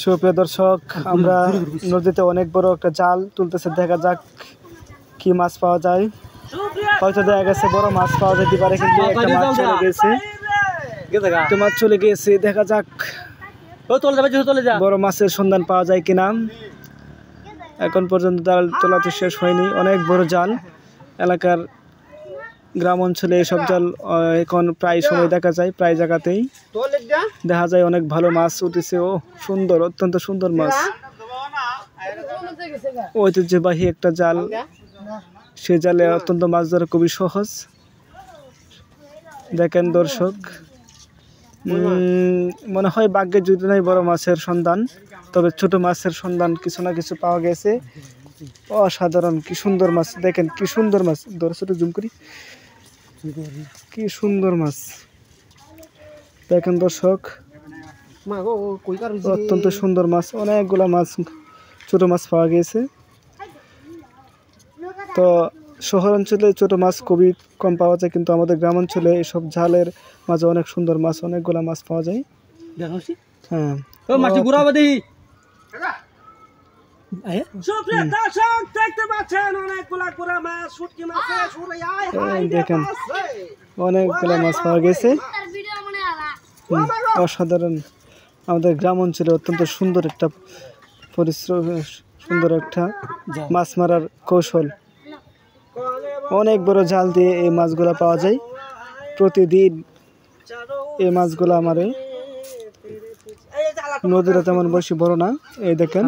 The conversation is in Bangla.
সুপ্রিয় দর্শক, আমরা নদীতে অনেক বড় একটা জাল তুলতেছে, দেখা যাক কি মাছ পাওয়া যায়। হয়তো দেখা গেছে বড় মাছ পাওয়া যেতে পারে, কিন্তু একটা মাছ চলে গেছে, দেখা যাক বড় মাছের সন্ধান পাওয়া যায় কিনা। এখন পর্যন্ত জাল তোলা তো শেষ হয়নি, অনেক বড় জাল। এলাকার গ্রাম অঞ্চলে এসব জাল এখন প্রায় সময় দেখা যায়, প্রায় জায়গাতেই দেখা যায় অনেক ভালো মাছ উঠেছে। ও সুন্দর, অত্যন্ত সুন্দর মাছ, ঐতিহ্যবাহী একটা জাল। সে জালে অত্যন্ত মাছ ধরা খুবই সহজ। দেখেন দর্শক, মনে হয় ভাগ্যে যদি নাই বড় মাছের সন্ধান, তবে ছোট মাছের সন্ধান কিছু না কিছু পাওয়া গেছে। অসাধারণ, কি সুন্দর মাছ, দেখেন কি সুন্দর মাছ। দর্শক জুম করি, কি সুন্দর মাছ দেখেন দর্শক, অত্যন্ত সুন্দর মাছ। অনেকগুলা মাছ, ছোট মাছ পাওয়া গিয়েছে। তো শহর অঞ্চলে ছোট মাছ খুবই কম পাওয়া যায়, কিন্তু আমাদের গ্রাম অঞ্চলে এসব জালের মাঝে অনেক সুন্দর মাছ, অনেকগুলা মাছ পাওয়া যায়। হ্যাঁ, দেখেন অনেকগুলা মাছ পাওয়া গেছে। অসাধারণ, আমাদের গ্রাম অঞ্চলে অত্যন্ত সুন্দর একটা পরিশ্রম, সুন্দর একটা মাছ মারার কৌশল। অনেক বড় জাল দিয়ে এই মাছগুলা পাওয়া যায় প্রতিদিন। এই মাছগুলা মারে, নদীটা তেমন বেশি বড় না। এই দেখেন,